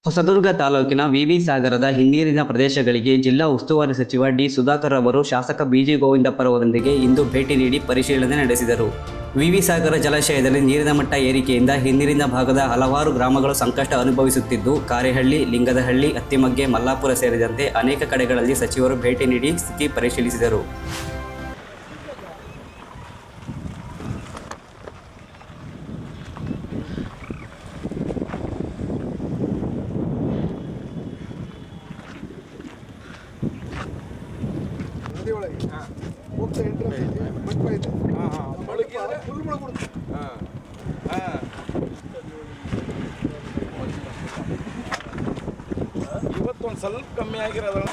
ಹೊಸದುರ್ಗ ತಾಲೂಕಿನ ವಿವಿ ಸಾಗರದ ಹಿನ್ನೀರಿನ ಪ್ರದೇಶಗಳಿಗೆ ಜಿಲ್ಲಾ ಉಸ್ತುವಾರಿ ಸಚಿವ ಡಿ ಸುಧಾಕರ್ ಅವರು ಶಾಸಕ ಬಿಜಿ ಗೋವಿಂದಪ್ಪರವರೊಂದಿಗೆ ಇಂದು ಭೇಟಿ ನೀಡಿ ಪರಿಶೀಲನೆ ನಡೆಸಿದರು. ವಿವಿ ಸಾಗರ ಜಲಾಶಯದಲ್ಲಿ ನೀರಿನ ಮಟ್ಟ ಏರಿಕೆಯಿಂದ ಹಿನ್ನೀರಿನ ಭಾಗದ ಹಲವಾರು ಗ್ರಾಮಗಳು ಸಂಕಷ್ಟ ಅನುಭವಿಸುತ್ತಿದ್ದು, ಕಾರೇಹಳ್ಳಿ, ಲಿಂಗದಹಳ್ಳಿ, ಅತ್ತಿಮಗ್ಗೆ, ಮಲ್ಲಾಪುರ ಸೇರಿದಂತೆ ಅನೇಕ ಕಡೆಗಳಲ್ಲಿ ಸಚಿವರು ಭೇಟಿ ನೀಡಿ ಸ್ಥಿತಿ ಪರಿಶೀಲಿಸಿದರು. ಇವತ್ತೊಂದು ಸ್ವಲ್ಪ ಕಮ್ಮಿ ಆಗಿರೋದು.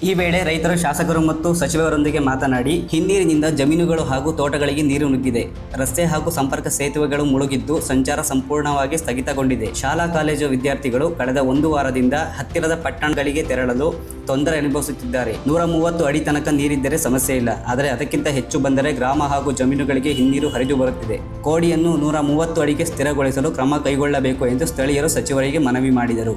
ಈ ವೇಳೆ ರೈತರು, ಶಾಸಕರು ಮತ್ತು ಸಚಿವರೊಂದಿಗೆ ಮಾತನಾಡಿ, ಹಿನ್ನೀರಿನಿಂದ ಜಮೀನುಗಳು ಹಾಗೂ ತೋಟಗಳಿಗೆ ನೀರು ನುಗ್ಗಿದೆ. ರಸ್ತೆ ಹಾಗೂ ಸಂಪರ್ಕ ಸೇತುವೆಗಳು ಮುಳುಗಿದ್ದು ಸಂಚಾರ ಸಂಪೂರ್ಣವಾಗಿ ಸ್ಥಗಿತಗೊಂಡಿದೆ. ಶಾಲಾ ಕಾಲೇಜು ವಿದ್ಯಾರ್ಥಿಗಳು ಕಳೆದ 1 ವಾರದಿಂದ ಹತ್ತಿರದ ಪಟ್ಟಣಗಳಿಗೆ ತೆರಳಲು ತೊಂದರೆ ಅನುಭವಿಸುತ್ತಿದ್ದಾರೆ. 130 ಅಡಿ ತನಕ ನೀರಿದ್ದರೆ ಸಮಸ್ಯೆ ಇಲ್ಲ, ಆದರೆ ಅದಕ್ಕಿಂತ ಹೆಚ್ಚು ಬಂದರೆ ಗ್ರಾಮ ಹಾಗೂ ಜಮೀನುಗಳಿಗೆ ಹಿನ್ನೀರು ಹರಿದು ಬರುತ್ತಿದೆ. ಕೋಡಿಯನ್ನು 130 ಅಡಿಗೆ ಸ್ಥಿರಗೊಳಿಸಲು ಕ್ರಮ ಕೈಗೊಳ್ಳಬೇಕು ಎಂದು ಸ್ಥಳೀಯರು ಸಚಿವರಿಗೆ ಮನವಿ ಮಾಡಿದರು.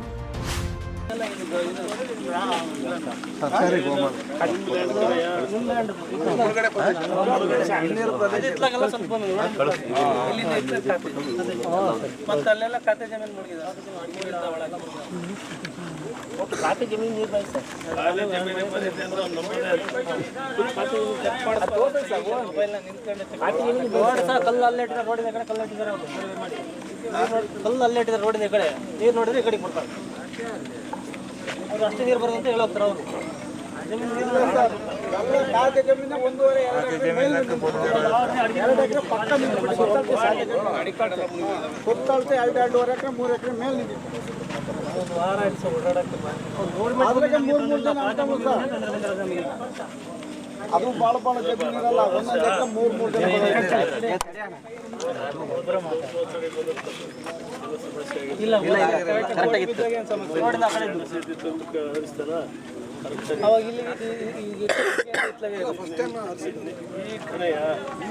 ಖಾತೆ ಜಮೀನು ನೀರು ಬಾಯಿ ಸರ್, ಕಲ್ಲು ಅಲ್ಲಿಟ್ಟಿದ್ದಾರೆ ರೋಡಿನ ಕಡೆ, ಕಲ್ಲು ಇಟ್ಟಿದ್ದಾರೆ ಕಲ್ಲು ಅಲ್ಲಿಟ್ಟಿದ್ದಾರೆ ರೋಡಿನ ಕಡೆ. ನೀರು ನೋಡಿದ್ರೆ ಈ ಕಡೆಗೆ ಬರ್ತಾರೆ ಅವ್ರು. ಅಷ್ಟೇ ನೀರು ಬರೋದಂತ ಹೇಳೋಗ್ತಾರೆ ಅವರು. ಸುತ್ತಾಳ್ತೆ 2-2.5 ಎಕರೆ 3 ಎಕರೆ ಮೇಲೆ ನಿಂತಿದೆ. ಒಂದು ವಾರ ಆಯ್ತು ಸರ್ ಓಡಾಡಕ್ಕೆ. ಅದು ಭಾಳ ಜಮೀನು ಇರಲ್ಲ, ಒಂದೊಂದು ಎಕರೆ 3 ಜನ ಇಲ್ಲ ಅವಾಗ ಇಲ್ಲಿ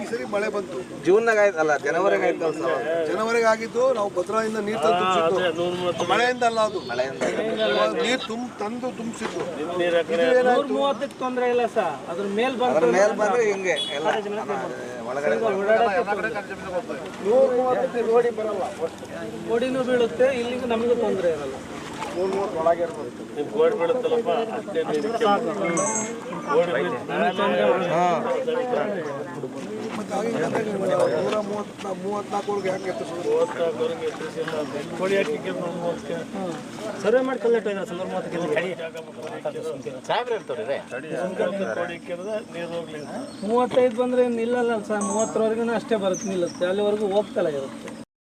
ಈ ಸರಿ ಮಳೆ ಬಂತು. ಜೂನ್ನಾಗ ಆಯ್ತಲ್ಲ, ಜನವರಿಗೆ ಆಗಿದ್ದು. ನಾವು ಭದ್ರಾದಿಂದ ನೀರು ತಂದು ಮಳೆಯಿಂದ ಅಲ್ಲ, ಅದು ನೀರು ತಂದು ತುಂಬಿಸಿದ್ದು. 130ಕ್ಕೆ ತೊಂದರೆ ಇಲ್ಲ ಸರ್, ಅದ್ರ ಮೇಲ್ ಬಂದ್ರೆ ಹಿಂಗೆ ಒಳಗಡೆ 130 ರೋಡಿ ಬರಲ್ಲ, ಗೋಡಿನೂ ಬೀಳುತ್ತೆ, ಇಲ್ಲಿಗೂ ನಮಗೂ ತೊಂದರೆ ಇರಲ್ಲ. 130 ಒಳಗೆ ಇರ್ಬೋದು. ಗೋಡ್ ಬೀಳುತ್ತಲ್ಲಪ್ಪ, ಅಷ್ಟೇ ಸರ್ವೆ ಮಾಡಿ ಕಲ್ಲೆಟ್ಟು ಇದ್ದಾರೆ ಸರ್. 35 ಬಂದ್ರೆ ನಿಲ್ಲಲ್ಲ ಸರ್, 30ರವರೆಗೂ ಅಷ್ಟೇ ಬರುತ್ತೆ, ನಿಲ್ಲುತ್ತೆ, ಅಲ್ಲಿವರೆಗೂ ಹೋಗ್ತಲ್ಲ ಇರುತ್ತೆ.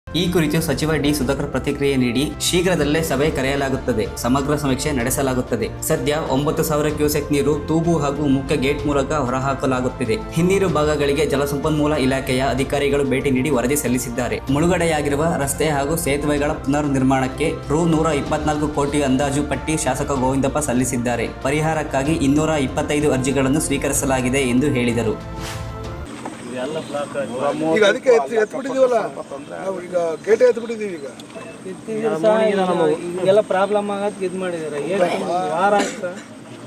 ಈ ಕುರಿತು ಸಚಿವ ಡಿ ಸುಧಾಕರ್ ಪ್ರತಿಕ್ರಿಯೆ ನೀಡಿ, ಶೀಘ್ರದಲ್ಲೇ ಸಭೆ ಕರೆಯಲಾಗುತ್ತದೆ, ಸಮಗ್ರ ಸಮೀಕ್ಷೆ ನಡೆಸಲಾಗುತ್ತದೆ. ಸದ್ಯ 9,000 ಕ್ಯೂಸೆಕ್ ನೀರು ತೂಗು ಹಾಗೂ ಮುಖ್ಯ ಗೇಟ್ ಮೂಲಕ ಹೊರಹಾಕಲಾಗುತ್ತಿದೆ. ಹಿನ್ನೀರು ಭಾಗಗಳಿಗೆ ಜಲಸಂಪನ್ಮೂಲ ಇಲಾಖೆಯ ಅಧಿಕಾರಿಗಳು ಭೇಟಿ ನೀಡಿ ವರದಿ ಸಲ್ಲಿಸಿದ್ದಾರೆ. ಮುಳುಗಡೆಯಾಗಿರುವ ರಸ್ತೆ ಹಾಗೂ ಸೇತುವೆಗಳ ಪುನರ್ ನಿರ್ಮಾಣಕ್ಕೆ ರೂ. 124 ಕೋಟಿ ಅಂದಾಜು ಪಟ್ಟಿ ಶಾಸಕ ಗೋವಿಂದಪ್ಪ ಸಲ್ಲಿಸಿದ್ದಾರೆ. ಪರಿಹಾರಕ್ಕಾಗಿ 225 ಅರ್ಜಿಗಳನ್ನು ಸ್ವೀಕರಿಸಲಾಗಿದೆ ಎಂದು ಹೇಳಿದರು. ಈಗ ಅದಕ್ಕೆ ಎತ್ಬಿಟ್ಟಿದೀವಲ್ಲ ನಾವು, ಈಗ ಗೇಟ್ ಎತ್ಬಿಟ್ಟಿದೀವಿ. ಈಗೆಲ್ಲ ಪ್ರಾಬ್ಲಮ್ ಆಗಕ್ಕೆ ಇದು ಮಾಡಿದ್ದಾರೆ. ಎಷ್ಟು ವಾರ ಆಯ್ತು ಸರ್,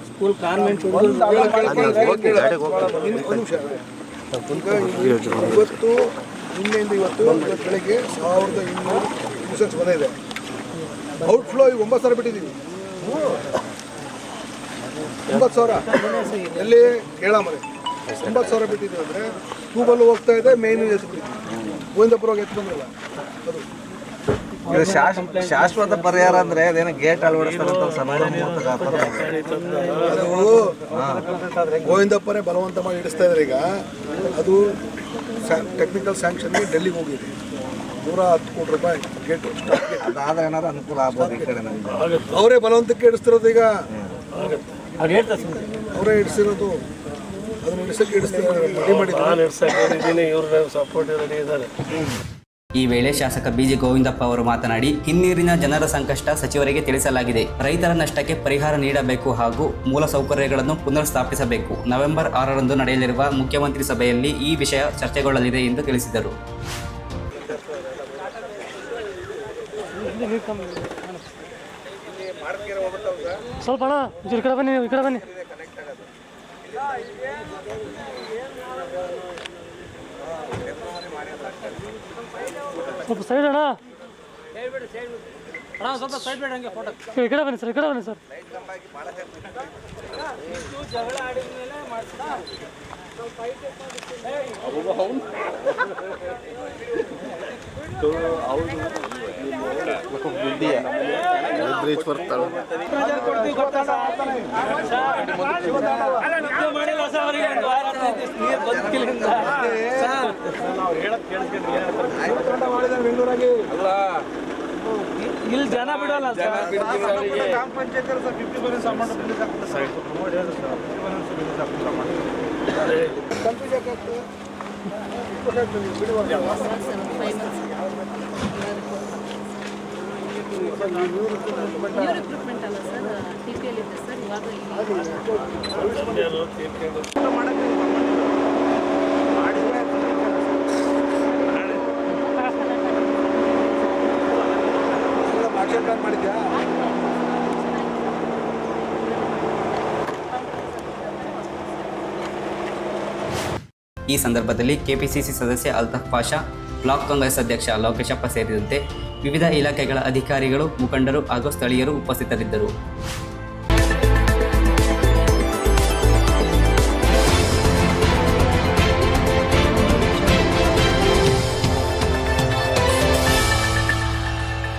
ಸ್ಕೂಲ್ ಕಾನ್ವೆಂಟ್ ಇವತ್ತು ನಿನ್ನೆಯಿಂದ ಇವತ್ತು ಬೆಳಗ್ಗೆ 1200 ಕ್ಯೂಸೆಕ್ಸ್ ಬಂದಿದೆ. ಔಟ್ಫ್ಲೋ 9,000 ಬಿಟ್ಟಿದ್ದೀವಿ. 9,000 ಎಲ್ಲಿ ಕೇಳಮರೆ 9,000 ಬಿಟ್ಟಿದ್ದೀವಿ ಅಂದರೆ ಟ್ಯೂಬಲ್ಲೂ ಹೋಗ್ತಾ ಇದೆ, ಮೇಯ್ನು ಎತ್ಬಿಟ್ಟಿದ್ದೀವಿ. ಗೋವಿಂದಪುರವಾಗಿ ಎತ್ತು ಬಂದಿಲ್ಲ. ಅದು ಶಾಶ್ವತ ಪರಿಹಾರ ಅಂದ್ರೆ ಅದೇನೋ ಗೇಟ್ ಅಳವಡಿಸ್ತಾರೆ. ಅದು ಗೋವಿಂದಪ್ಪನೇ ಬಲವಂತ ಮಾಡಿ ಹಿಡಿಸ್ತಾ ಇದ್ದಾರೆ. ಈಗ ಅದು ಟೆಕ್ನಿಕಲ್ ಸ್ಯಾಂಕ್ಷನ್ಗೆ ಡೆಲ್ಲಿಗೆ ಹೋಗಿದೆ. 110 ಕೋಟಿ ರೂಪಾಯಿ ಗೇಟು. ಅದಾದ್ರೆ ಏನಾದ್ರು ಅನುಕೂಲ ಆಗ್ಬೋದು ಈ ಕಡೆ ನಮಗೆ. ಅವರೇ ಬಲವಂತಕ್ಕೆ ಹಿಡಿಸ್ತಿರೋದು. ಈಗ ಅವರೇ ಹಿಡಿಸಿರೋದು. ಅದನ್ನ ಇಡಿಸ್ತೀನಿ ರೆಡಿ ಮಾಡಿದ್ದೀನಿ. ನಾನು ಇಡ್ಸಕ್ಕೆ ಹೇಳಿದ್ದೀನಿ, ಇವ್ರ ಸಪೋರ್ಟ್ ರೆಡಿ ಇದ್ದಾರೆ. ಈ ವೇಳೆ ಶಾಸಕ ಬಿಜಿ ಗೋವಿಂದಪ್ಪ ಅವರು ಮಾತನಾಡಿ, ಹಿನ್ನೀರಿನ ಜನರ ಸಂಕಷ್ಟ ಸಚಿವರಿಗೆ ತಿಳಿಸಲಾಗಿದೆ. ರೈತರ ನಷ್ಟಕ್ಕೆ ಪರಿಹಾರ ನೀಡಬೇಕು ಹಾಗೂ ಮೂಲಸೌಕರ್ಯಗಳನ್ನು ಪುನರ್ ಸ್ಥಾಪಿಸಬೇಕು. ನವೆಂಬರ್ 6ರಂದು ನಡೆಯಲಿರುವ ಮುಖ್ಯಮಂತ್ರಿ ಸಭೆಯಲ್ಲಿ ಈ ವಿಷಯ ಚರ್ಚೆಗೊಳ್ಳಲಿದೆ ಎಂದು ತಿಳಿಸಿದರು. ಸ್ವಲ್ಪ ಅಣ್ಣ ಈ ಕಡೆ ಬನ್ನಿ, ಈ ಕಡೆ ಬನ್ನಿ. ಸ್ವಲ್ಪ ಸೈಡ್ ಅಣ್ಣ, ಸ್ವಲ್ಪ ಸೈಡ್ ಬೇಡ, ಹಂಗೆ ಫೋಟೋ ಈ ಕಡೆ ಬನ್ನಿ ಸರ್, ಈ ಕಡೆ ಬನ್ನಿ ಸರ್. ಜಗಳ ಆಡಿದ ಮೇಲೆ ಬೆಂಗಳೂರಾಗಿ ಇಲ್ಲಿ ಜನ ಬಿಡೋಲ್ಲ ಗ್ರಾಮ ಪಂಚಾಯತ್ 50% ಅಮೌಂಟ್ ಕನ್ಫ್ಯೂಸ್ ಆಗ್ತದೆ. ರಿಕ್ರೂಟ್ಮೆಂಟ್ ಅಲ್ಲ ಸರ್, TPL ಇದೆ ಸರ್. ಇವಾಗ ಆಕ್ಷನ್ ಪ್ಲಾನ್ ಮಾಡಿದ್ಯಾ? ಈ ಸಂದರ್ಭದಲ್ಲಿ ಕೆಪಿಸಿಸಿ ಸದಸ್ಯ ಅಲ್ತಾಫ್ ಪಾಷಾ, ಬ್ಲಾಕ್ ಕಾಂಗ್ರೆಸ್ ಅಧ್ಯಕ್ಷ ಲೋಕೇಶಪ್ಪ ಸೇರಿದಂತೆ ವಿವಿಧ ಇಲಾಖೆಗಳ ಅಧಿಕಾರಿಗಳು, ಮುಖಂಡರು ಹಾಗೂ ಸ್ಥಳೀಯರು ಉಪಸ್ಥಿತರಿದ್ದರು.